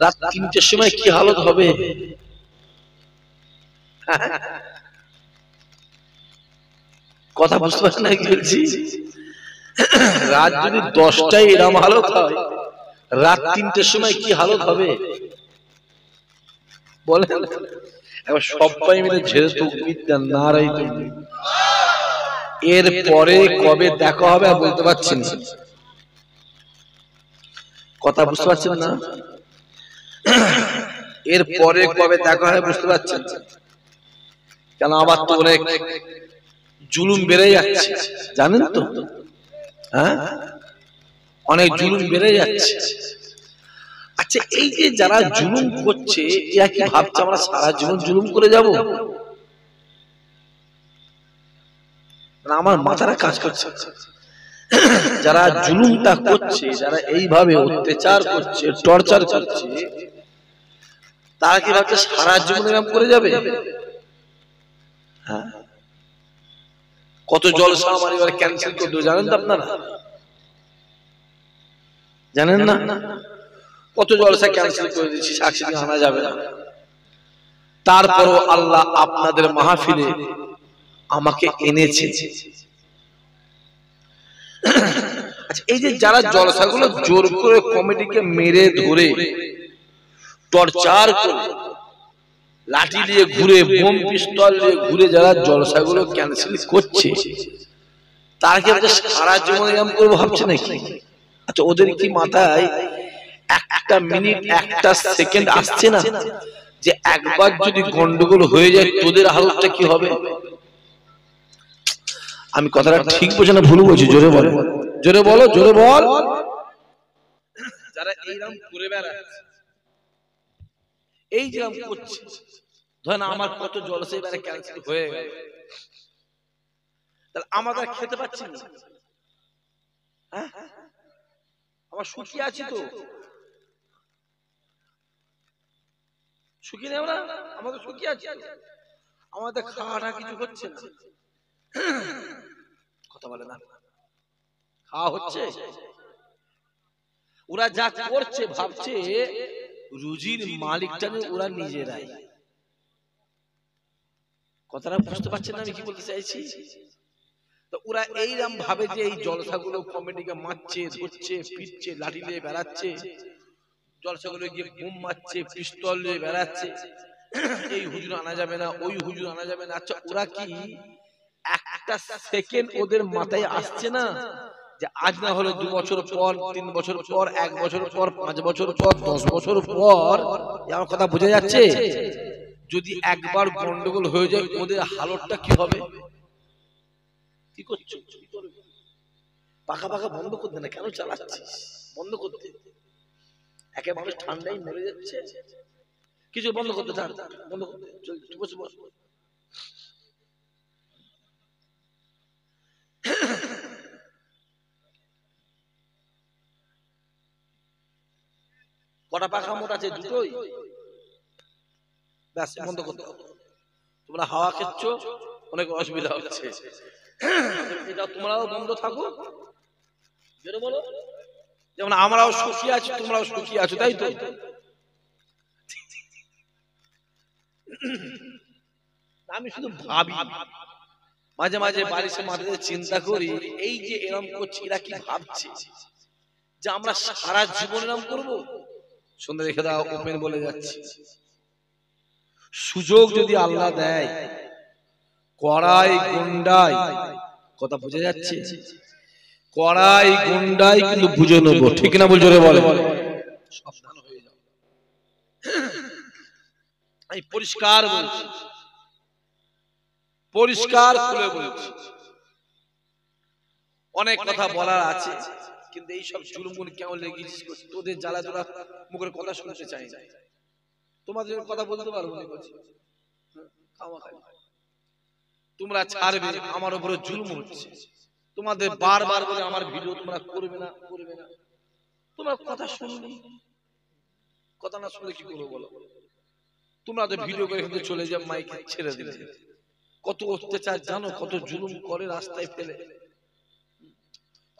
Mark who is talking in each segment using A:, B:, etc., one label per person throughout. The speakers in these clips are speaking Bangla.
A: রাত 3টের সময় কি হালত হবে? কথা বুঝতে পারছেন না কি বলছি? রাত যদি 10টায় এরম হালত হয়, রাত 3টের সময় কি হালত হবে বলেন? এবার সবাই মিলে ঝেড়ে তাকবীর দেন, নারায়ে তাকবীর। এর পরে কবে দেখা হবে আর বলতে পারছি না। কথা বুঝতে পারছেন না? এর পরে কবে দেখা হয় বুঝতে পারছেন? কেন আবার তো অনেক জুলুম বেড়ে যাচ্ছে, জানেন তো? হ্যাঁ, অনেক জুলুম বেড়ে যাচ্ছে। আচ্ছা, এই যে যারা জুলুম করছে, এরা কি ভাবছে আমরা সারা জীবন জুলুম করে যাব? আমার মাথাটা কাজ করছে। যারা জুলুমটা করছে, যারা এইভাবে অত্যাচার করছে, টর্চার করছে, তারা কি ভাবছে সারা জীবন এরকম করে যাবে? হ্যাঁ, কত জলসা আমার এবার ক্যান্সেল করে দেবো জানেন তো আপনারা? জানেন না? কত জলসা ক্যান্সেল করে দিচ্ছি, সাক্ষী আনা যাবে না। তারপরও আল্লাহ আপনাদের মাহফিলে আমাকে এনেছে। আচ্ছা, এই যে যারা জলসাগুলো জোর করে কমিটিকে মেরে ধরে টর্চার করে লাঠি দিয়ে ঘুরে, বোম পিস্তল দিয়ে ঘুরে যারা জলসাগুলো ক্যান্সেল করছে, তারা কি সারা জীবন এরকম করবো ভাবছে নাকি? আচ্ছা, ওদের কি মাথায় একটা মিনিট, একটা সেকেন্ড আসছে না যে একবার যদি গন্ডগোল হয়ে যায় তোদের হালতটা কি হবে? আমি কথাটা ঠিক বলছি না ভুল বলছি? জোরে বলো, জোরে বলো, জোরে বল। যারা এইরকম করে বেড়াচ্ছে, এই যেরকম করছে, ধরেন আমার কত জলসা এবারে ক্যান্সেল হয়ে গেল, তাহলে আমাদের খেতে পাচ্ছি না? হ্যাঁ, আমার সুখী আছি তো, সুখী নেই আমরা? আমাদের সুখী আছি, আমাদের খাওয়াটা কিছু হচ্ছে না। কথা বলে না, খাওয়া হচ্ছে। ওরা যা করছে ভাবছে রুজির মালিকটা ওরা নিজেরাই। কথাটা বুঝতে পারছেন না আমি কি বলতে চাইছি? তো ওরা এইরকম ভাবে যে এই জলসাগুলো কমিটিকে মারছে, ধরছে, পিটছে, লাঠি নিয়ে বেড়াচ্ছে, জলসাগুলো গিয়ে বোম মারছে, পিস্তল নিয়ে বেড়াচ্ছে, এই হুজুর আনা যাবে না, ওই হুজুর আনা যাবে না। আচ্ছা, ওরা কি একটা সেকেন্ড ওদের মাথায় আসছে না যে আজ না হলো 2 বছর পর, 3 বছর পর, 1 বছর পর, 5 বছর পর, 10 বছর পর, আমার কথা বোঝা যাচ্ছে, যদি একবার গন্ডগোল হয়ে যায় ওদের হালতটা কি হবে? কি করছো? পাকা পাকা বন্ধ করতে না, কেন চালাচ্ছিস? বন্ধ করতে, একে মানুষ ঠান্ডায় মরে যাচ্ছে, কিছু বন্ধ করতে, বন্ধ করতে, বসে বস। কটা পাখা মোট আছে? দুটোই, ব্যাস বন্ধ করতে হবে। তোমরা হাওয়া খেচ্ছ, অনেক অসুবিধা হচ্ছে, এটা তোমরাও বন্ধ থাকো। যেটা বলো, যেমন আমরাও সুখী আছি, তোমরাও সুখী আছো, তাই তো? আমি শুধু ভাবি, মাঝে মাঝে বাড়িতে মাঝে চিন্তা করি, এই যে এরম করছি এরা কি ভাবছে যে আমরা সারা জীবন এরম করবো? শুনে রেখে দাও, ওপেন বলে যাচ্ছি, সুযোগ যদি আল্লাহ দেয়, কড়াই গুন্ডাই, কথা বুঝে যাচ্ছে, কড়াই গুন্ডাই কিন্তু বুঝে নেবো, ঠিক না? বল, জোরে বলে, সাবধান হয়ে যাও। আমি পরিষ্কার বলছি, পরিষ্কার খুলে বলছি, অনেক কথা বলার আছে, কিন্তু এইসব জুলুমগুলো কেমন লেগেছিস, তোদের জ্বালা তোরা মুখের কথা শুনতে চাই না, তোমাদের কথা বলতে পারবো না, তোমরা ছাড়বে, আমার উপরে জুলুম হচ্ছে, তোমাদের বারবার বলে আমার ভিডিও তোমরা করবে না, করবে না, তোমরা কথা শুনবে, কথা না শুনলে কি করবো বলো? তোমরা তো ভিডিও করে কিন্তু চলে যাও, মাইকে ছেড়ে দিলে, কত অত্যাচার জানো, কত জুলুম করে রাস্তায় ফেলে,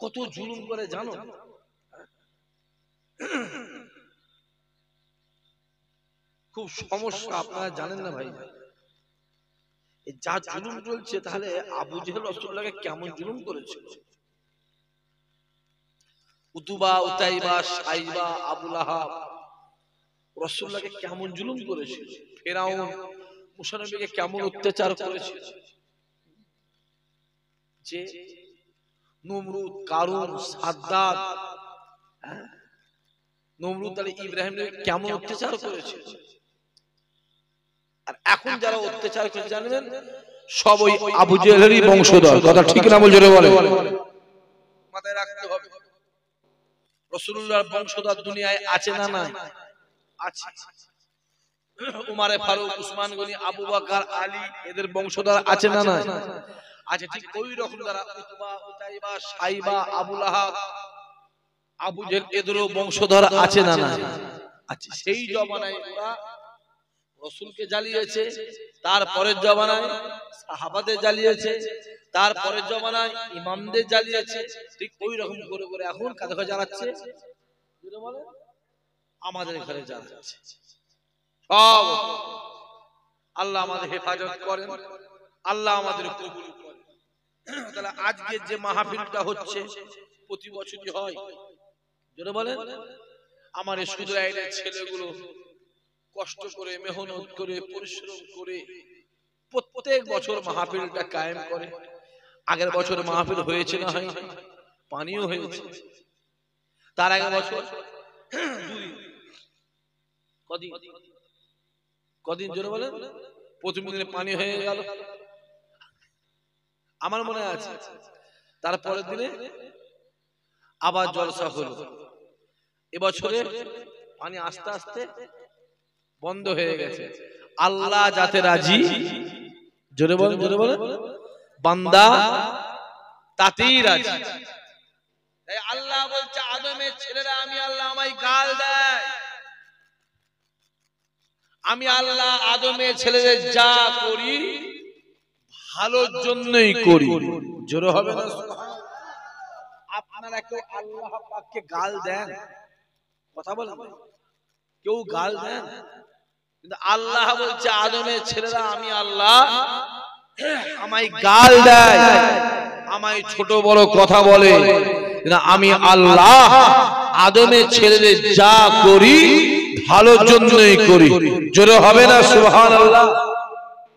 A: কত জুলুম করে জানো? খুব সমস্যা, আপনারা জানেন না ভাই। যা জুলুম চলছে, তাহলে আবু জেহেল রাসূলুল্লাহকে কেমন জুলুম করেছিল? উতবা, উতাইবা, সাইবা, আবু লাহাব রাসূলুল্লাহকে কেমন জুলুম করেছিল? ফেরাউন মুসা নবীকে কেমন অত্যাচার করেছিল? যে নমরুদ, কারুন, সাদ্দাত, নমরুদ আলী ইব্রাহিম কেমন অত্যাচার করেছিল? আর এখন যারা অত্যাচার করে জানেন, সব ওই আবু জেহেলেরই বংশধর। কথা ঠিক না বল, জোরে বলে। মাথায় রাখতে হবে, রাসূলুল্লাহর বংশধর দুনিয়ায় আছে না নাই? আছে। উমারে ফারুক, উসমান গনি, আবু বকর, আলী, এদের বংশধর আছে না নাই? আছে। ঠিক ওই রকম যারা উতবা, উতাইবা, সাইবা, আবু লাহাব, আবু জেহেল, এদেরও বংশধর আছে না নাই? আছে। সেই জমানায় ওরা রাসূলকে জ্বালিয়েছে, তারপরের জমানায় সাহাবাদের জ্বালিয়েছে, তারপরের জমানায় ইমামদের জ্বালিয়েছে। ঠিক ওই রকম করে করে এখন কাদের ঘরে জ্বালাচ্ছে? আমাদের ঘরে জ্বালাচ্ছে। সব আল্লাহ আমাদের হেফাজত করেন, আল্লাহ আমাদের কবুল করেন। তাহলে আজকে যে মাহফিলটা হচ্ছে, প্রতি বছরই হয়, জোরে বলেন। আমার এই সুদরাইয়ের ছেলেগুলো কষ্ট করে, মেহনত করে, পরিশ্রম করে প্রত্যেক বছর মাহফিলটা কায়েম করে। আগের বছর মাহফিল হয়েছে না হয়? পানিও হয়েছে। তার আগের বছর কদিন জোরে বলেন, প্রথম দিনে পানি হয়ে গেল, আমার মনে আছে। তারপরের দিনে আবার জলসা হলো। এবছরে পানি আস্তে আস্তে বন্ধ হয়ে গেছে। আল্লাহ যাতে রাজি, জোরে বলেন, জোরে বলেন, বান্দা তাতেই রাজি। তাই আল্লাহ বলছে, আদমের ছেলেরা আমি আল্লাহ আমায় গাল দেয়। আমি আল্লাহ আদমের ছেলেদের যা করি ভালোর জন্যই করি। জোরে হবে না? আপনারা কেউ আল্লাহ পাককে গাল দেন? কথা বলেন, কেউ গাল দেন? কিন্তু আল্লাহ বলছে, আদমের ছেলেরা আমি আল্লাহ আমায় গাল দেয়, আমায় ছোট বড় কথা বলে, আমি আল্লাহ আদমের ছেলেদের যা করি ভালোর জন্যই করি। জোরে হবে না সুবহানাল্লাহ?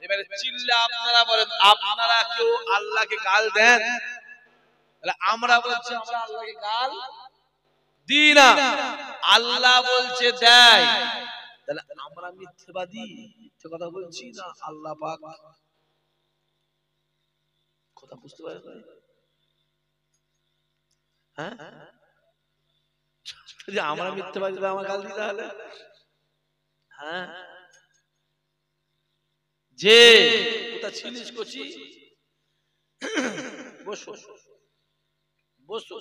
A: এবারে চিল্লা আপনারা বলেন, আপনারা কেউ আল্লাহকে গাল দেন? তাহলে আমরা বলছি আমরা আল্লাহকে গাল দিই না, আল্লাহ বলছে দেয়। তাহলে আমরা মিথ্যাবাদী, মিথ্যে কথা বলছি না? আল্লাহ পাক কথা বুঝতে পারেন? হ্যাঁ, আমরা মিথ্যাবাদী, আমার গাল দিতে হলে? হ্যাঁ, যে কোথা ছিলিস কচি, বসো বসো,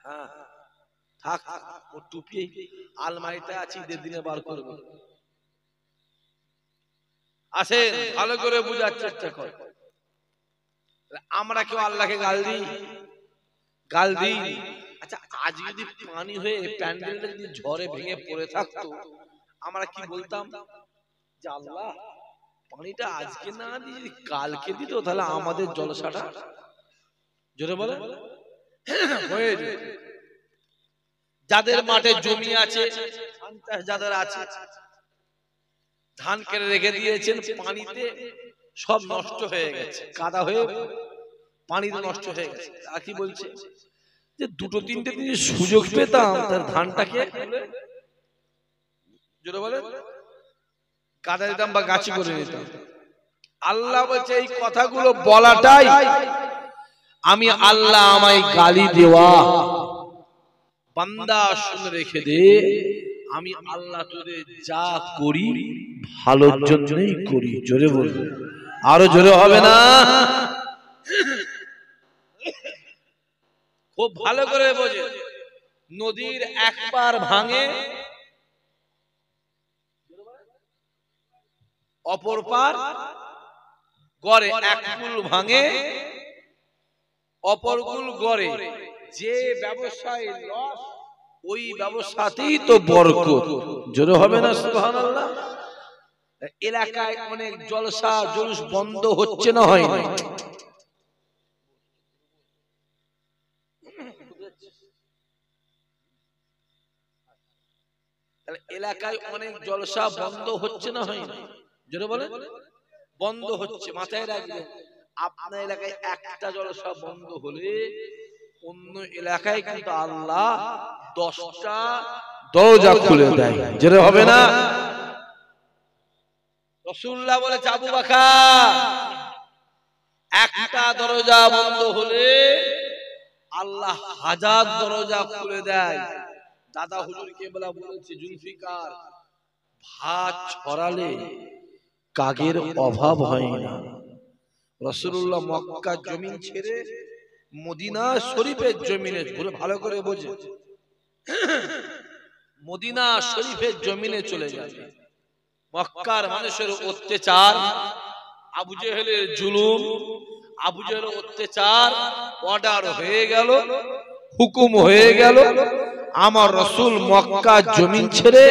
A: হ্যাঁ থাক, ও টুপি আলমারিতে আছে, ঈদের দিনে বার করবো। আসেন, ভালো করে বুঝার চেষ্টা কর। আমরা কেউ আল্লাহকে গাল দিই? গাল দিই। আচ্ছা, আজ যদি পানি হয়ে প্যান্ডেলটা যদি ঝড়ে ভেঙে পড়ে থাকতো, আমরা কি বলতাম? যে আল্লাহ পানিটা আজকে না দিয়ে যদি কালকে দিত, তাহলে আমাদের জলসাটা, জোরে বলে, হয়ে যেত। যাদের মাঠে জমি আছে, যাদের আছে, ধান কেটে রেখে দিয়েছেন, পানিতে সব নষ্ট হয়ে গেছে, কাদা হয়ে পানিতে নষ্ট হয়ে গেছে। আর কি বলছে? যে দুটো তিনটে দিন সুযোগ পেতাম, তার ধানটাকে জোরে বলে কাদা দিতাম বা গাছি করে নিতাম। আল্লাহ বলছে, এই কথাগুলো বলাটাই আমি আল্লাহ আমায় গালি দেওয়া। বান্দা শুনে রেখে দে, আমি আল্লাহ তোদের যা করি ভালোর জন্যই করি। জোরে বলবে, আরো জোরে হবে না? খুব ভালো করে বোঝে, নদীর একবার ভাঙে, অপর পার গড়ে, এক কুল ভাঙে অপর কুল গড়ে। যে ব্যবসায় লস, ওই ব্যবসাতেই তো বরকত। জোরে হবে না সুবহানাল্লাহ? এলাকায় অনেক জলসা জুলুস বন্ধ হচ্ছে না হয় না? এলাকায় অনেক জলসা বন্ধ হচ্ছে না হয় না? জোরে বলে বন্ধ হচ্ছে। মাথায় রাখবেন, আপনার এলাকায় একটা জলসা বন্ধ হলে অন্য এলাকায় কিন্তু আল্লাহ 10টা দরজা খুলে দেয়। জোরে হবে না? রাসূলুল্লাহ বলে আবু বকর, একটা দরজা বন্ধ হলে আল্লাহ 1000 দরজা খুলে দেয়। দাদা হুজুর কেবলা বলেছে, জুলফিকার, ভাত ছড়ালে কাগের অভাব হয় না। রাসূলুল্লাহ মক্কা জমিন ছেড়ে মদিনা শরীফের জমিনে, ভালো করে বোঝে, মদিনা শরীফের জমিনে চলে যাবে। মক্কার মানুষের অত্যাচার, আবু জেহেলের জুলুম, আবু জেহেলের অত্যাচার অর্ডার হয়ে গেল, হুকুম হয়ে গেল। আমার রাসূল মক্কা জমিন ছেড়ে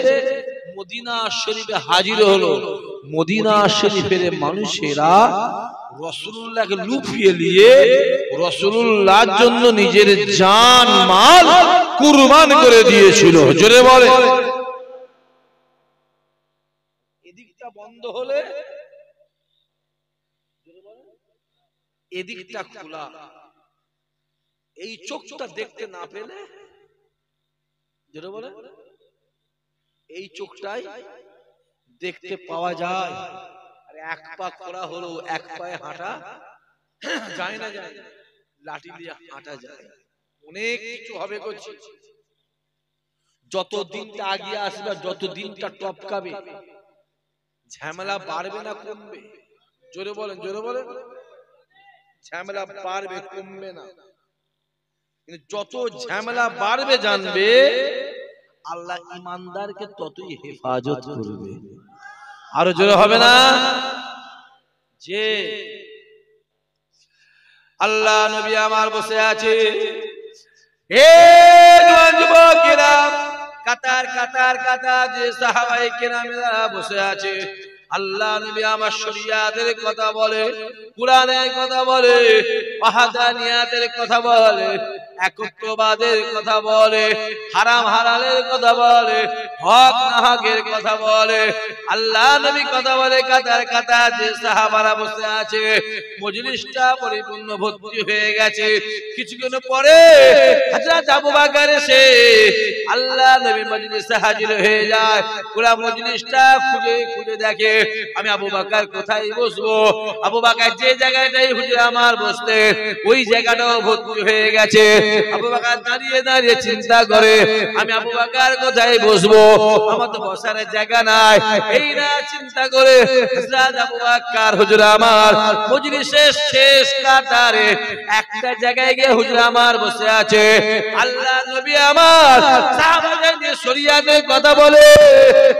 A: মদিনা শরীফে হাজির হলো। মদিনা শরীফের মানুষেরা রাসূলুল্লাহকে লুফিয়ে নিয়ে রাসূলুল্লাহর জন্য নিজের জান মাল কুরবান করে দিয়েছিল। জোরে বলে। এদিকটা বন্ধ হলে এদিকটা খোলা। এই চোখটা দেখতে না পেলে, জোরে বলে, এই চোখটাই দেখতে পাওয়া যায়। আর এক পা খোলা হলো, এক পায়ে হাঁটা যায় না, যায় লাঠি দিয়ে হাঁটা যায়। অনেক কিছু হবে করছি। যত দিনটা আগিয়ে আসবে, যত দিনটা টপকাবে, ঝামেলা বাড়বে না কমবে? জোরে বলেন, জোরে বলেন। ঝামেলা বাড়বে, কমবে না। কিন্তু যত ঝামেলা বাড়বে জানবে আল্লাহ ইমানদারকে ততই হেফাজত করবে। আরো জোরে হবে না? যে আল্লাহ নবী আমার বসে আছে, হে যুবকেরা, কাতার কাতার কাতার যে সাহাবায়ে কেরামেরা বসে আছে, আল্লাহ নবী আমার শরিয়াতের কথা বলে, কুরআনের কথা বলে, ওয়াহদানিয়াতের কথা বলে, একত্ববাদের কথা বলে, হারাম হালালের কথা বলে, হক না হকের কথা বলে। আল্লাহ নবী কথা বলে, কাতার কাতার যে সাহাবারা বসে আছে, মজলিসটা পরিপূর্ণ ভর্তি হয়ে গেছে। কিছুক্ষণ পরে হযরত আবু বকর এসে আল্লাহ নবী মজলিসে হাজির হয়ে যায়। পুরো মজলিসটা খুঁজে খুঁজে দেখে, আমি আবু বকর কোথায় বসবো। আবু বকর যে জায়গাটাই হুজুর আমার বসতে, ওই জায়গাটাও ভর্তি হয়ে গেছে। আবু বকর দাঁড়িয়ে দাঁড়িয়ে চিন্তা করে, আমি আবু বকর কোথায় বসবো, আমার তো বসার জায়গা নাই। এই না চিন্তা করে হযরত আবু বকর হুজুর আমার মজলিসের শেষ কাতারে একটা জায়গায় গিয়ে হুজুর আমার বসে আছে। আল্লাহ নবী আমার সাহাবাদের নিয়ে শরিয়াতের কথা বলে,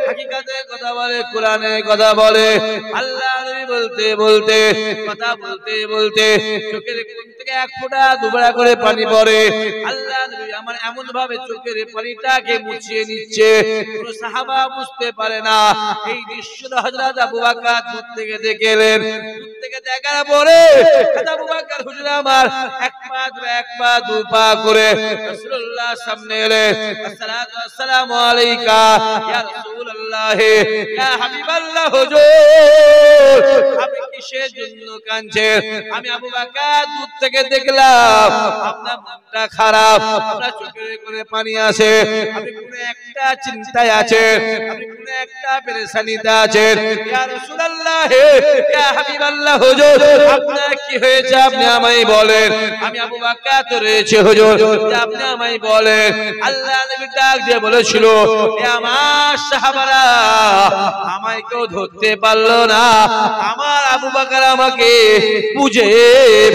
A: হাকিকাতের কথা বলে, কোরআনের কথা বলে। আল্লাহ নবী বলতে বলতে, কথা বলতে বলতে চোখের কোণ থেকে এক ফোঁটা দুফোঁটা করে পানি পড়ে। আল্লাহ নবী আমার এমন ভাবে চোখের পানিটাকে মুছিয়ে নিচ্ছে, কোন সাহাবা বুঝতে পারে না। এই দৃশ্যটা হযরত আবু বকর দূর থেকে দেখলেন। দূর থেকে দেখার পরে আবু বকর হুজুর আমার এক পা দু পা করে রাসূলুল্লাহর সামনে এলেন। আসসালাতু ওয়াসসালামু আলাইকা ইয়া রাসূলুল্লাহ, ইয়া হাবিবাল্লাহ হুজুর, আপনি কিসের জন্য কাঁদছেন? আমি আবু বকর দূর থেকে দেখলাম আপনার মনটা খারাপ, আপনার চোখে করে পানি আসে, আপনি কোন একটা চিন্তায় আছেন, আপনি কোন একটা পেরেশানিতে আছেন। ইয়া রাসূলুল্লাহ, ইয়া হাবিবাল্লাহ হুজুর, আপনার কি হয়েছে আপনি আমায় বলেন। আমি আবু বকর তো রয়েছে হুজুর, আপনি আমায় বলেন। আল্লাহ নবী ডাক দিয়ে বলেছিল, এ আমার সাহাবারা, আমায় কেউ ধরতে পারলো না, আমার আবু বকর আমাকে বুঝে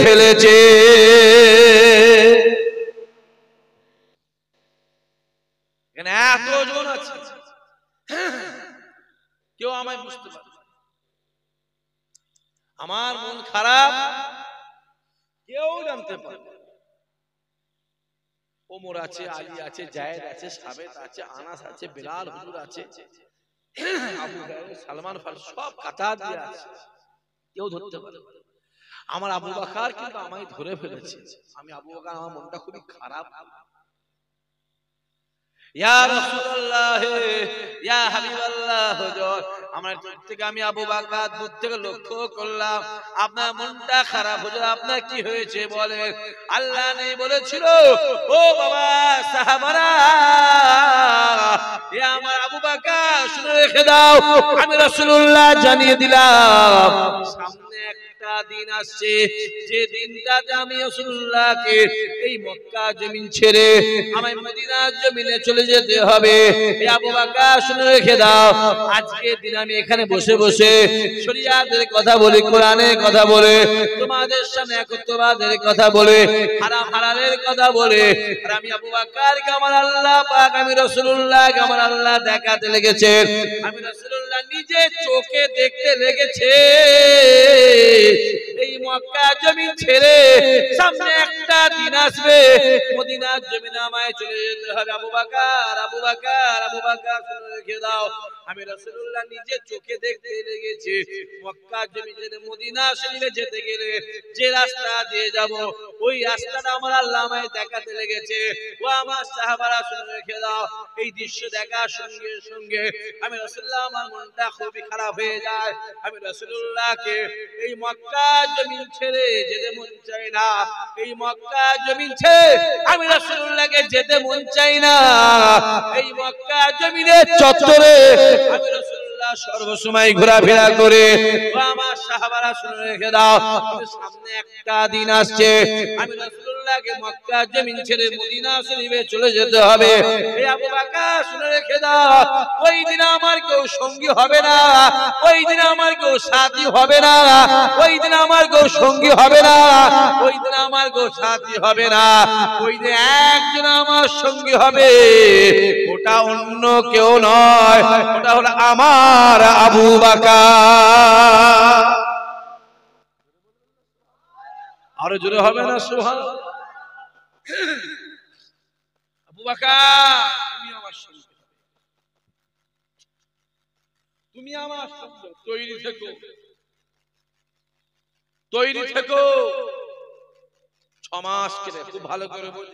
A: ফেলেছে। এখানে এতজন আছে, কেউ আমায় বুঝতে পারে। আমার মন খারাপ কেউ জানতে পারে। ওমর আছে, আলী আছে, জায়েদ আছে, সাবেত আছে, আনাস আছে, বেলাল হুজুর আছে, আবু হুরায়রা, সালমান ফারসি সব কাতার দিয়ে আছে, কেউ ধরতে পারে। আমার আবু বকর কিন্তু আমায় ধরে ফেলেছে। আমি আবু বকর, আমার মনটা খুবই খারাপ। ইয়া রাসূলুল্লাহ, ইয়া হাবিবাল্লাহ হুজুর, আমার দূর থেকে আমি আবু বকর দূর থেকে লক্ষ্য করলাম আপনার মনটা খারাপ। হুজুর আপনার কি হয়েছে বলেন। আল্লাহ নেই বলেছিল ও বাবা সাহাবারা, এ আমার আবু বকর শুনে রেখে দাও, আমি রাসূলুল্লাহ জানিয়ে দিলাম সামনে একটা দিন আসছে, যে দিনটাতে আমি রাসূলুল্লাহকে এই মক্কা জমিন ছেড়ে আমায় মদিনার জমিনে চলে যেতে হবে। এ আবু বকর শুনে রেখে দাও, আজকে দিন আমি এখানে বসে বসে শরীয়তের কথা বলি, কোরআনের কথা বলে, তোমাদের সামনে একত্ববাদের কথা বলে, হারাম হালালের কথা বলে, আর আমি আবু বকরকে আমার আল্লাহ পাক, আমি রাসূলুল্লাহকে আমার আল্লাহ দেখাতে লেগেছে, আমি রাসূলুল্লাহ নিজে চোখে দেখতে লেগেছে এই মক্কা জমিন ছেড়ে সামনে একটা দিন আসবে, মদিনার জমিনে আমায় চলে যেতে হবে। আবু বকর, আবু বকর, আবু বকর শুনে রেখে দাও, আমি রাসূলুল্লাহ নিজে চোখে দেখতে লেগেছি মক্কা জমিন ছেড়ে মদিনা শরীফে যেতে গেলে যে রাস্তা দিয়ে যাব, ওই রাস্তাটা আমার আল্লাহ আমায় দেখাতে লেগেছে। ও আমার সাহাবারা শুনে রেখে দাও, এই দৃশ্য দেখার সঙ্গে সঙ্গে আমি রাসূলুল্লাহ, আমার মনটা খুবই খারাপ হয়ে যায়। আমি রাসূলুল্লাহকে এই মক্কা জমিন ছেড়ে যেতে মন চাই না, এই মক্কা জমিন ছেড়ে আমি রাসূলুল্লাহকে যেতে মন চাই না। এই মক্কা জমিনের চত্বরে আমি রাসূলুল্লাহ সর্বসময় ঘোরাফেরা করে। ও আমার সাহাবারা শুনে রেখে দাও, সামনে একটা দিন আসছে, আমি রাসূলুল্লাহকে মক্কা জমিন ছেড়ে মদিনা শরীফে চলে যেতে হবে। এই আবু বকর শুনে রেখে দাও, ওই দিন আমার কেউ সঙ্গী হবে না, ওই দিন আমার কেউ সাথী হবে না, ওই দিন আমার কেউ সঙ্গী হবে না, ওই দিন আমার কেউ সাথী হবে না, ওই দিন একজন আমার সঙ্গী হবে, ওটা অন্য কেউ নয়, ওটা হলো আমার আবু বকর। আরো জোরে হবে না সুবহানাল্লাহ। আবু বকর তুমি আমার সঙ্গে, তুমি আমার সঙ্গে তৈরি থেকো, তৈরি থেকো। 6 মাস কেটে, খুব ভালো করে বলি,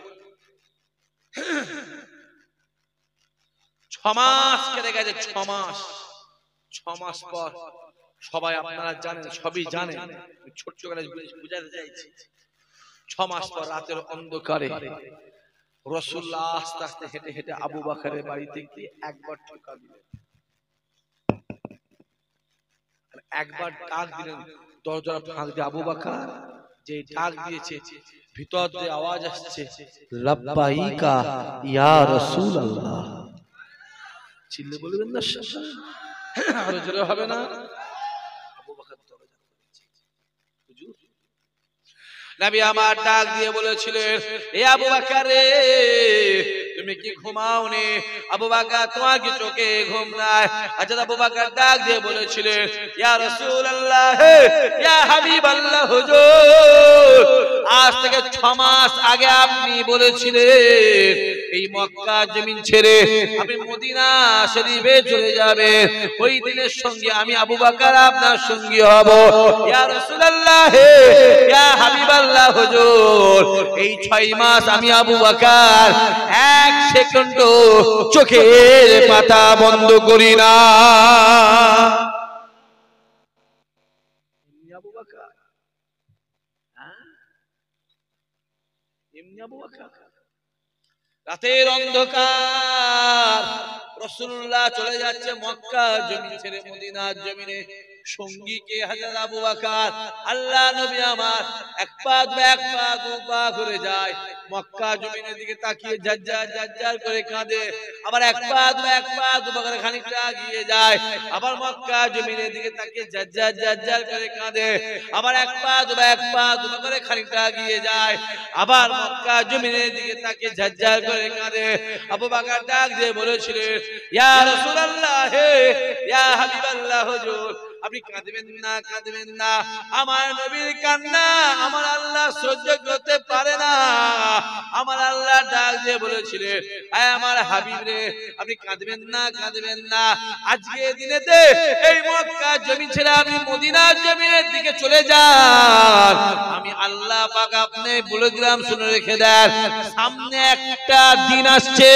A: 6 মাস কেটে গেছে, 6 মাস। 6 মাস পর সবাই আপনারা জানেন, সবই জানেন, ছোট্ট করে বুঝাতে চাইছি। 6 মাস পর রাতের অন্ধকারে রাসূলুল্লাহ আস্তে আস্তে হেঁটে হেঁটে আবু বকরের বাড়িতে গিয়ে একবার ঠোকা দিলেন, একবার ডাক দিলেন, দরজার ফাঁক দিয়ে আবু বকর যে ডাক দিয়েছে, ভিতর দিয়ে আওয়াজ আসছে, লাব্বাইকা ইয়া রাসূলুল্লাহ। চিল্লে বলবেন না, আরো জোরে হবে না। আবু বকর দরজা খুলেছে, হুজুর। নবী আমার ডাক দিয়ে বলেছিলেন, এ আবু বকর রে, তুমি কি ঘুমাও নি? আবু বকর তোমার কি চোখে ঘুম নাই? আচ্ছা, আবু বকর ডাক দিয়ে বলেছিলেন, ইয়া রাসূলুল্লাহ, ইয়া হাবিবাল্লাহ হুজুর, আজ থেকে 6 মাস আগে আপনি বলেছিলেন এই মক্কা জমিন ছেড়ে আপনি মদিনা শরীফে চলে যাবেন, ওই দিনের সঙ্গে আমি আবু বকর আপনার সঙ্গী হব। ইয়া রাসূলুল্লাহ, ইয়া হাবিবাল্লাহ হুজুর, এই 6 মাস আমি আবু বকর এক সেকেন্ড চোখের পাতা বন্ধ করি না। আবু বকর, এমনি আবু বকর, রাতের অন্ধকার, রাসূলুল্লাহ চলে যাচ্ছে মক্কা জমিন ছেড়ে মদিনার জমিনে, সঙ্গী কে? হযরত আবু বকর। আল্লাহ নবী আমার এক পা দু পা করে যায়, মক্কা জমিনের দিকে তাকিয়ে জাজ্জার জাজ্জার করে কাঁদে, আবার এক পা দু পা করে খানিকটা এগিয়ে যায়, আবার মক্কা জমিনের দিকে তাকিয়ে জাজ্জার জাজ্জার করে কাঁদে, আবার এক পা দু পা করে খানিকটা এগিয়ে যায়, আবার মক্কা জমিনের দিকে তাকিয়ে জাজ্জার করে কাঁদে। আবু বকর ডাক দিয়ে বলেছিলেন, ইয়া রাসূলুল্লাহ, ইয়া হাবিবাল্লাহ হুজুর, আপনি কাঁদবেন না, কাঁদবেন না। আমার নবীর কান্না আমার আল্লাহ সহ্য করতে পারে না। আমার আল্লাহ ডাক দিয়ে বলেছিলেন, আয় আমার হাবিব রে, আপনি কাঁদবেন না, কাঁদবেন না। আজকে দিনেতে এই মক্কা জমি ছেড়ে আপনি মদিনার জমিনের দিকে চলে যান। আমি আল্লাহ পাক আপনি বলে দিলাম, শুনে রেখে দেন, সামনে একটা দিন আসছে,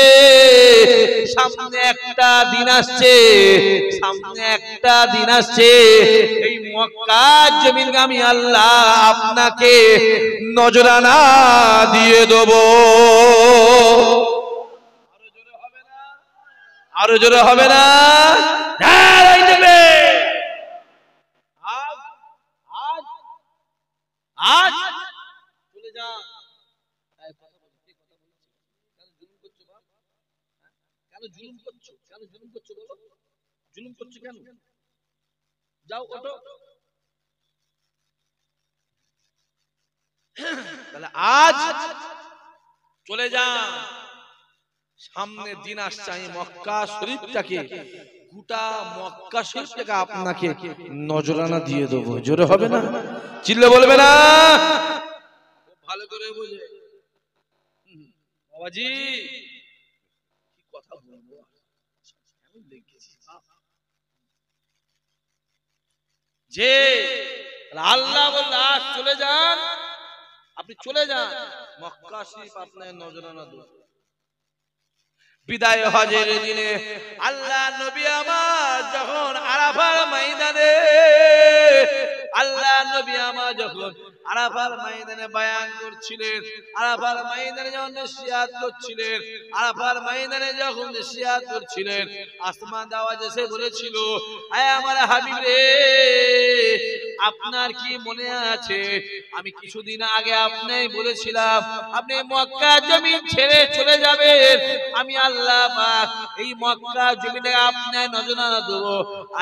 A: সামনে একটা দিন আসছে, সামনে একটা দিন আসছে। এই মক্কা জমিন আমি আল্লাহ আপনাকে নজরানা দিয়ে দেব। আরো জোরে হবে না? আজ চলে যান। কেন জুলুম করছো? কেন জুলুম করছো বলো? জুলুম করছো কেন? যাও ওঠো। তাহলে আজ চলে যান, সামনে দিন আসছে। আমি মক্কা শরীফটাকে, গোটা মক্কা শরীফটাকে আপনাকে নজরানা দিয়ে দেবো। জোরে হবে না? চিল্লে বলবে না? ভালো করে বুঝে বাবাজি কি কথা বলবো, যে আল্লাহ বলল আজ চলে যান, আপনি চলে যান, মক্কা শরীফ আপনার নজরানা দেব। বিদায় হজের দিনে আল্লাহ নবী আমার যখন আরাফার ময়দানে, আল্লাহ নবী আমার যখন আরাফার ময়দানে বয়ান করছিলেন, আরাফার ময়দানে যখন নসিহত করছিলেন, আরাফার ময়দানে যখন নসিহত করছিলেন, আসমান আওয়াজ এসে বলেছিল, আয় আমার হাবিব রে, আপনার কি মনে আছে আমি কিছুদিন আগে আপনাকে বলেছিলাম আপনি মক্কা জমিন ছেড়ে চলে যাবেন, আমি আল্লাহ পাক এই মক্কা জমিনে আপনার নজরানা দেব।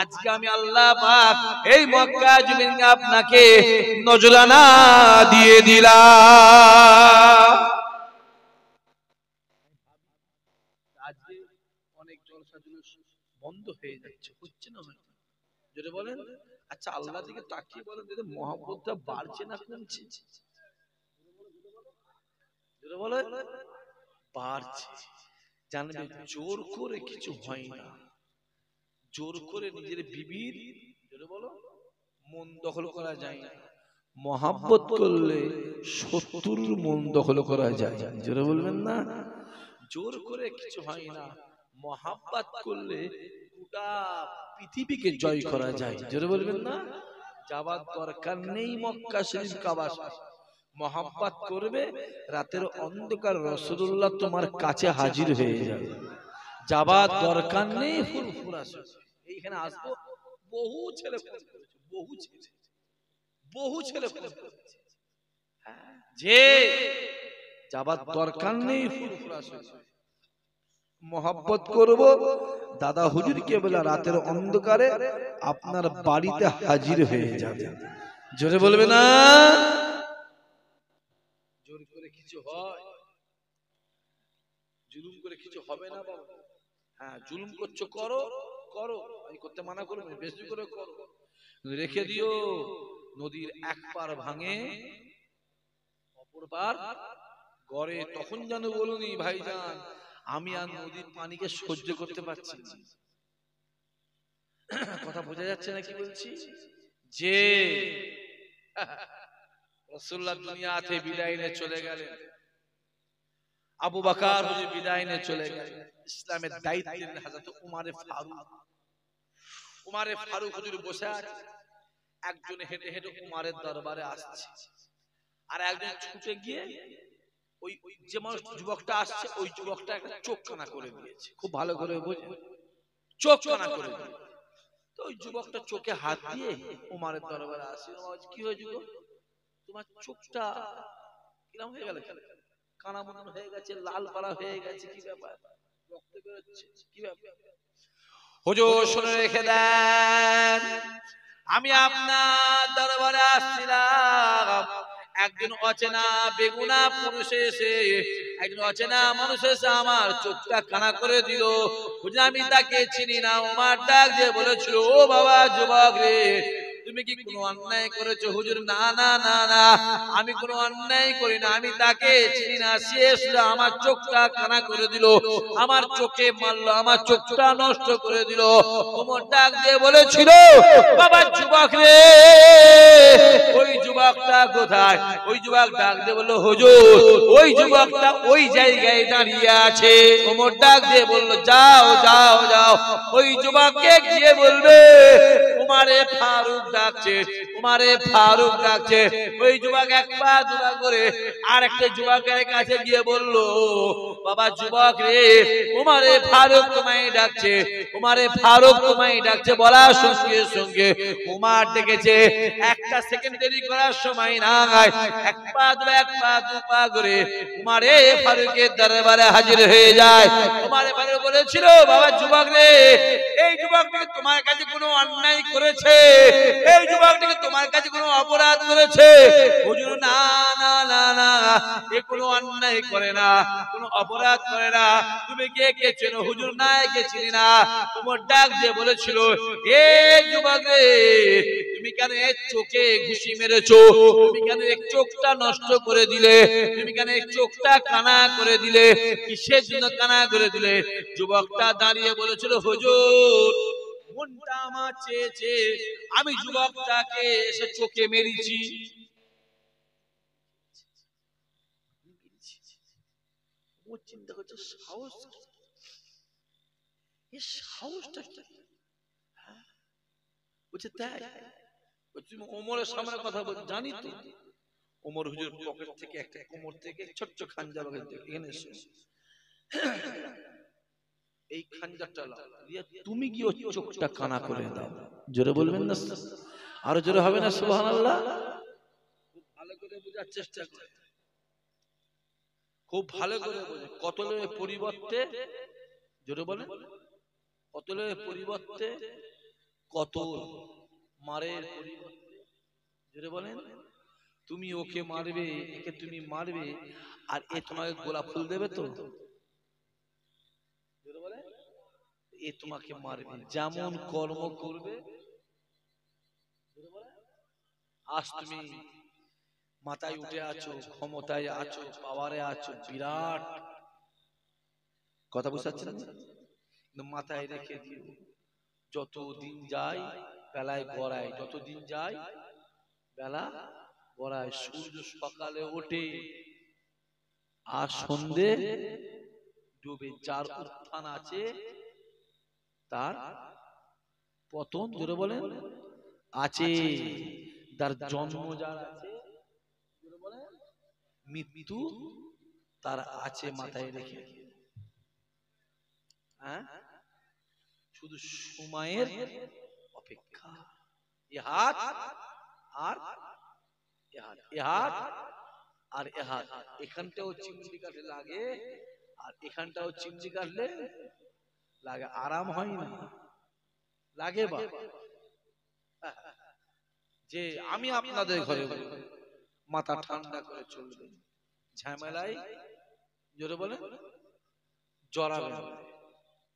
A: আজকে আমি আল্লাহ পাক এই মক্কা জমিনে আপনাকে নজরানা দিয়ে দিলাম। আজকে অনেক জলসা জুলুস বন্ধ হয়ে যাচ্ছে, হচ্ছে না? যেটা বলেন, আচ্ছা আল্লাহ দিকে তাকিয়ে বলেন, যদি মহব্বতটা বাড়ছে না কমছে? যেটা বলে বাড়ছে। জানবে জোর করে কিছু হয় না, জোর করে নিজের বিবির যেটা বলো মন দখল করা যায় না। মহব্বত করলে শত্রুর মন দখল করা যায়। যেটা বলবেন না, জোর করে কিছু হয় না, মহব্বত করলে গোটা পৃথিবীকে জয় করা যায়। জোরে বলবেন না? যাবার দরকার নেই মক্কা শরীফ কাবা শরীফ, মহব্বত করবে, রাতের অন্ধকার রাসূলুল্লাহ তোমার কাছে হাজির হয়ে যাবে। যাবার দরকার নেই ফুরফুরা শরীফ। এইখানে আসবো, বহু ছেলে ফোন করেছে, বহু ছেলে ফোন করেছে, যে যাবার দরকার নেই ফুরফুরা শরীফ, মহব্বত করব, দাদা হুজুর কেবলা রাতের অন্ধকারে আপনার বাড়িতে হাজির হয়ে যাবে। জোরে বলবে না? জোর করে কিছু হয়, জুলুম করে কিছু হবে না বাবা। হ্যাঁ, জুলুম করছো করো, করো, আমি করতে মানা করব না, বেশি করে করো, রেখে দিও নদীর এক পার ভাঙে অপর পার গড়ে। তখন যেন বলুনি ভাইজান আমি আর নদীর পানিকে সহ্য করতে পারছি না। কথা বোঝা যাচ্ছে না কি বলছি? যে রাসূলুল্লাহ দুনিয়াতে বিদায় নিয়ে চলে গেলেন, আবু বকর হুজুর বিদায় নিয়ে চলে গেলেন, ইসলামের দায়িত্ব নিলেন হযরত উমারে ফারুক হুজুর বসে আছে। একজন হেঁটে হেঁটে উমারের দরবারে আসছে, আর একজন ছুটে গিয়ে ওই যে মানুষ যুবকটা আসছে ওই যুবকটা একটা চোখ কানা করে দিয়েছে। খুব ভালো করে বোঝে, চোখ কানা করে দিয়েছে। তো ওই যুবকটা চোখে হাত দিয়ে উমারের দরবারে আসে, কি হয়েছে গো, তোমার চোখটা কিরকম হয়ে গেল, কানা মন হয়ে গেছে, লাল পাড়া হয়ে গেছে, কি ব্যাপার, রক্ত বেরোচ্ছে, কি ব্যাপার? হুজুর শুনে রেখে দেন, আমি আপনার দরবারে আসছিলাম একজন অচেনা বেগুনা পুরুষ এসে, একজন অচেনা মানুষ এসে আমার চোখটা কানা করে দিল। হুজুর আমি তাকে চিনি না। ওমর ডাক দিয়ে বলেছিল, ও বাবা যুবক রে, তুমি কি কোনো অন্যায় করেছো? হুজুর না না না না, আমি কোনো অন্যায় করি না, আমি তাকে চিনি না। সে এসে আমার চোখটা কানা করে দিল, আমার চোখে মারলো, আমার চোখটা নষ্ট করে দিল। ওমর ডাক দিয়ে বলেছিল, বাবা যুবক রে, ওই যুবকটা কোথায়? ওই যুবক ডাক দিয়ে বলল, হুজুর ওই যুবকটা ওই জায়গায় দাঁড়িয়ে আছে। ওমর ডাক দিয়ে বলল, যাও যাও যাও, ওই যুবককে গিয়ে বলবে উমারে ফারুক ডাকছে, উমারে ফারুক ডাকছে। ওই যুবক এক পা দুপা করে আর একটা যুবকের কাছে গিয়ে বলল, বাবা যুবক রে, উমারে ফারুক তোমায় ডাকছে, উমারে ফারুক তোমায় ডাকছে। বলার সঙ্গে সঙ্গে উমার ডেকেছে। একটা সেকেন্ড দেরি করার সময় নাই, এক পা দুপা করে উমারে ফারুকের দরবারে হাজির হয়ে যায়। উমারে ফারুক বলেছিল, বাবা যুবক রে, এই যুবকটিকে তোমার কাছে কোনো অন্যায় করেছে? এই যুবকটিকে তোমার কাছে কোনো অপরাধ করেছে? হুজুর না না না না, এ কোনো অন্যায় করে না, কোনো অপরাধ করে না। তুমি কে কে চেনো? হুজুর না, কে চিনি না। তোমার ডাক দিয়ে বলেছিল, এ যুবক রে, তুমি কেন এর চোখে ঘুষি মেরেছো? তুমি কেন এক চোখটা নষ্ট করে দিলে? তুমি কেন এক চোখটা কানা করে দিলে? কিসের জন্য কানা করে দিলে? যুবকটা দাঁড়িয়ে বলেছিল, হুজুর মনটা আমার চেয়েছে আমি যুবকটাকে এসে চোখে মেরেছি। ও চিন্তা করছে, সাহস, এই সাহসটা কি? বলছে তাই? তুমি ওমরের সামনে কথা বল, জানি তো। ওমর হুজুর পকেট থেকে একটা কোমর থেকে ছোট্ট খাঞ্জা বাগে এখানে এসে, এই খাঞ্জাটা দিয়ে তুমি কি ওর চোখটা কানা করে দাও। জোরে বলবেন না? আরো জোরে হবে না? সুবহানাল্লাহ। খুব ভালো করে বোঝার চেষ্টা করে, খুব ভালো করে বোঝে। কতলের পরিবর্তে, জোরে বলেন, কতলের পরিবর্তে কতল, মারের পরিবর্তে, জোরে বলেন, তুমি ওকে মারবে, একে তুমি মারবে, আর এ তোমাকে গোলাপ ফুল দেবে তো? জোরে বলেন, এ তোমাকে মারবে, যেমন কর্ম করবে। আজ তুমি মাথায় উঠে আছো, ক্ষমতায় আছো, পাওয়ারে আছো, বিরাট কথা বুঝাচ্ছেন, মাথায় রেখে দিও, যত দিন যায় বেলায় গড়ায়, যত দিন যায় বেলা গড়ায়। সূর্য সকালে ওঠে আর সন্ধে ডুবে। যার উত্থান আছে তার পতন, জোরে বলেন, আছে। তার জন্ম যার আছে, জোরে বলেন, মৃত্যু তার আছে। মাথায় রেখে, হ্যাঁ, শুধু সময়ের অপেক্ষা। এ হাত আর এ হাত, এ হাত আর এ হাত, এখানটাও চিমটি কাটলে লাগে আর এখানটাও চিমটি কাটলে লাগে। আরাম হয় না, লাগে। বা যে আমি আপনাদের ঘরে মাথা ঠান্ডা করে চলবে, ঝামেলায়, জোরে বলে, জড়াবেন,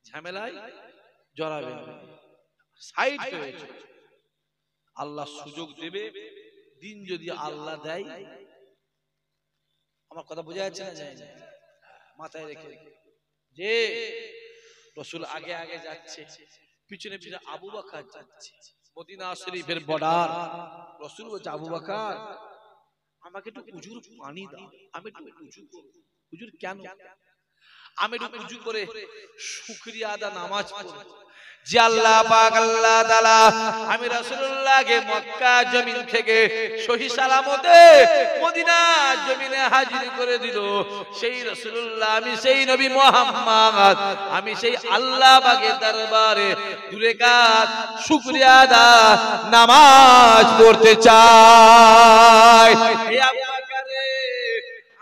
A: ঝামেলায় জড়াবেন, সাইড হয়ে চলবে। আল্লাহ সুযোগ দেবে, দিন যদি আল্লাহ দেয়। আমার কথা বোঝা যাচ্ছে না? যায় না? মাথায় রেখে, যে রাসূল আগে আগে যাচ্ছে, পিছনে পিছনে আবু বকর যাচ্ছে, মদিনা শরীফের বর্ডার। রাসূল বলছে, আবু বকর আমাকে একটু উজুর পানি দাও, আমি একটু উজু করব। হুজুর কেন? আমি একটু উজু করে শুকরিয়া আদা নামাজ পড়ব যে আল্লাহ পাক আল্লাহ তাআলা আমি রাসূলুল্লাহকে মক্কা জমিন থেকে সহি সালামতে মদিনা জমিনে হাজির করে দিল। সেই রাসূলুল্লাহ, আমি সেই নবী মুহাম্মদ, আমি সেই আল্লাহ পাকের দরবারে দুই রাকাত শুকরিয়া আদা নামাজ পড়তে চাই। হে আবু বকর রে,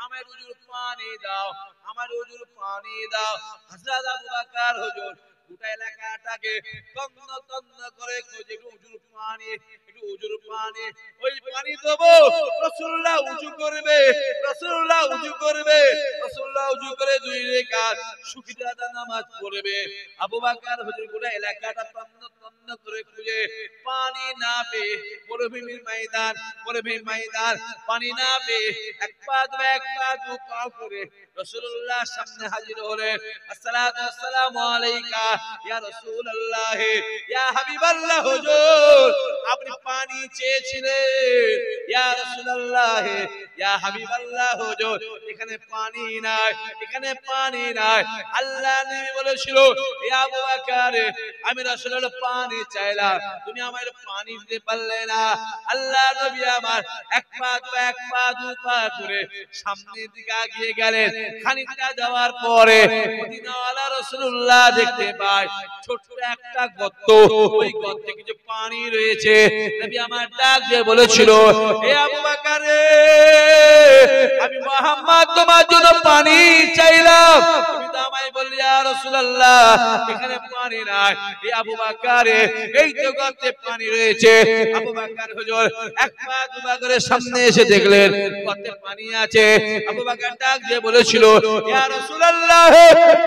A: আমার উজুর পানি দাও, আমার উজুর পানি দাও। হযরত আবু বকর হুজুর গোটা এলাকাটাকে তন্ন তন্ন করে খোঁজে, উজুর পানি, একটু উজুর পানি, ওই পানি দেবো। রাসূলুল্লাহ উজু করবে, রাসূলুল্লাহ উজু করবে, রাসূলুল্লাহ উজু করে 2 রাকাত শুকরিয়া আদা নামাজ পড়বে। আবু বকর হুজুর পুরো এলাকাটা তন্ন তন্ন করে খুঁজে পানি না পেয়ে মরুভূমির ময়দান পানি না পেয়ে এক পা দু পা করে রাসূলুল্লাহ সামনে হাজির হলেন। আসসালাতু ওয়াসসালামু আলাইকা ইয়া রাসূলুল্লাহ ইয়া হাবিবাল্লাহ হুজুর, আপনি পানি চেয়েছিলেন ইয়া রাসূলুল্লাহ ইয়া হাবিবাল্লাহ হুজুর, এখানে পানি নাই, এখানে পানি নাই। আল্লাহ নবী বলেছিল, ইয়া আবু বকর, আমি রাসূলুল্লাহ পানি চাইলাম, তুমি আমায় পানি দিতে পারলে না। আল্লাহ নবী আমার এক পা দু পা করে সামনের দিকে এগিয়ে গেলেন। খানিকটা যাওয়ার পরে মদিনাওয়ালা রাসূলুল্লাহ দেখতে পায় ছোট্ট একটা গর্ত, ওই গর্তে কিছু পানি রয়েছে। নবী আমার ডাক দিয়ে বলেছিল, হে আবু বকর, আমি মুহাম্মদ তোমার জন্য পানি চাইলাম, তুমি তো আমায় বললে ইয়া রাসূলুল্লাহ এখানে পানি নাই। হে আবু বকর, এই তো গর্তে পানি রয়েছে। আবু বকর হুজুর এক পা দু পা করে সামনে এসে দেখলেন গর্তে পানি আছে। আবু বকর ডাক দিয়ে বলেছিল, ইয়া রাসূলুল্লাহ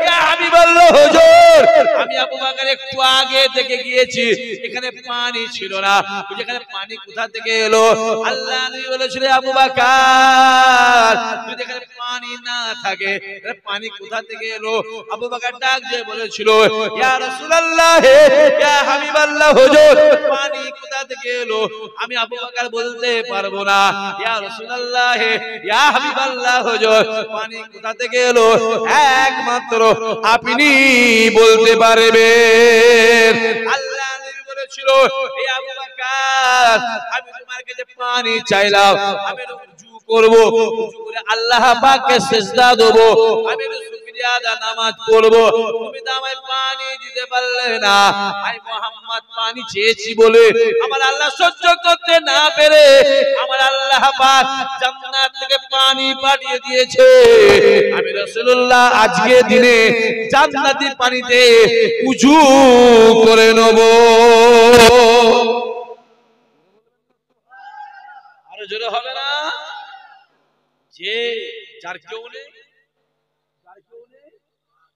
A: ইয়া হাবিবাল্লাহ হুজুর, আমি আবু বকর একটু আগে থেকে গিয়েছি, এখানে পানি ছিল না, এখানে পানি কোথা থেকে এলো? আল্লাহ নবী বলেছিল, আবু বকর যদি এখানে পানি না থাকে পানি কোথা থেকে এলো? আবু বকর ডাক দিয়ে বলেছিল, ইয়া রাসূলুল্লাহ ইয়া হাবিবাল্লাহ হুজুর, পানি কোথা থেকে এলো আমি আবু বকর বলতে পারবো না। ইয়া রাসূলুল্লাহ ইয়া হাবিবাল্লাহ হুজুর, পানি কোথা থেকে এলো একমাত্র আপনি বলতে পারবেন। আল্লাহ নবী বলেছিল, হে আবু বকর, আমি তোমার কাছে পানি চাইলাম, আমি রুজু করব, রুজু করে আল্লাহ পাককে সিজদা দেব, আমি শুকরিয়া আদা নামাজ পড়ব, তুমি তো আমায় পানি দিতে পারলে না। আমি মুহাম্মদ পানি চেয়েছি বলে আমার আল্লাহ সহ্য করতে না পেরে আমার আল্লাহ পাক জান্নাত থেকে পানি পাঠিয়ে দিয়েছে। আমি রাসূলুল্লাহ আজকে দিনে জান্নাতি পানিতে উযু করে নেব। আরো জোরে হবে না? যে যার কেউ নেই,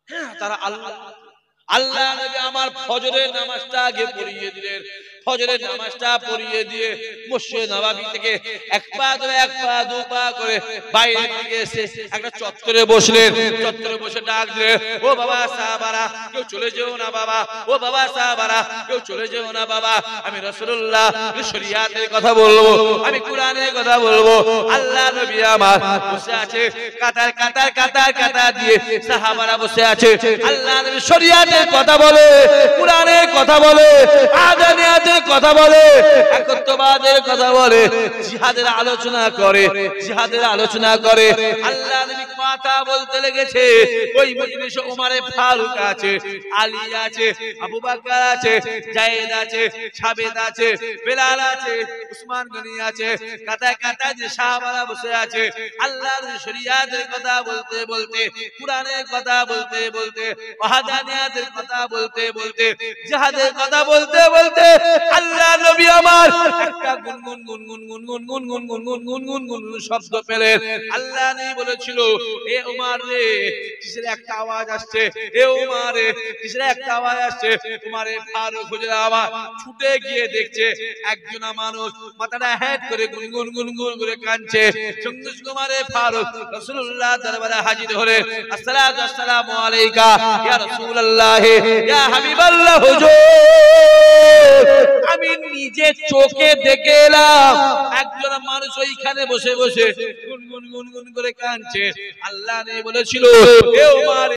A: হ্যাঁ তারা আল্লাহ নবী আমার ফজরের নামাজটা আগে পড়িয়ে দিলেন। ফজরের নামাজটা পড়িয়ে দিয়ে মসজিদ নববী থেকে এক পা দু পা করে বাইরে দিকে এসে একটা চত্বরে বসলেন। চত্বরে বসে ডাক দিলেন, ও বাবা সাহাবারা কেউ চলে যেও না বাবা, ও বাবা সাহাবারা কেউ চলে যেও না বাবা, আমি রাসূলুল্লাহ শরীয়তের কথা বলবো, আমি কোরআনের কথা বলবো। আল্লাহ নবী আমার বসে আছে, কাতার কাতার কাতার কাতার দিয়ে সাহাবারা বসে আছে। আল্লাহ নবী শরীয়তের কথা বলে, কোরআনের কথা বলে, আযানের কথা বলে, একত্ববাদের কথা বলে, জিহাদের আলোচনা করে, জিহাদের আলোচনা করে। আল্লাহ নবী কথা বলতে লেগেছে। ওই মজলিসে ওমরে ফারুক আছে, আলী আছে, আবু বকর আছে, যায়েদ আছে, সাবেদ আছে, বেলাল আছে, উসমান গনি আছে, কাতায় কাতায় যে সাহাবারা বসে আছে। আল্লাহর শরীয়তের কথা বলতে বলতে, কোরআনের কথা বলতে বলতে, ওয়াহদানিয়াতের কথা বলতে বলতে, জিহাদের কথা বলতে বলতে আল্লাহ নবী আমার একটা গুনগুন গুনগুন গুনগুন গুনগুন গুনগুন গুনগুন গুনগুন শব্দ পেলেন। আল্লাহ নবী বলেছিল, এ ওমর রে কিসের একটা আওয়াজ আসছে, এ ওমর রে কিসের একটা আওয়াজ আসছে। ওমরে ফারুক হুজুর আমার ছুটে গিয়ে দেখছে একজন মানুষ মাথাটা হেড করে গুনগুন গুনগুন করে কাঁদছে। সঙ্গে সঙ্গে ওমরে ফারুক রাসূলুল্লাহ দরবারে হাজির হলেন। আসসালাতু ওয়াসসালামু আলাইকা ইয়া রাসূলুল্লাহ ইয়া হাবিবাল্লাহ হুজুর, আমি নিজে চোখে দেখে এলাম একজন মানুষ ওইখানে বসে বসে গুনগুন গুনগুন করে কাঁদছে। আল্লাহ নবী বলেছিল, হে ওমর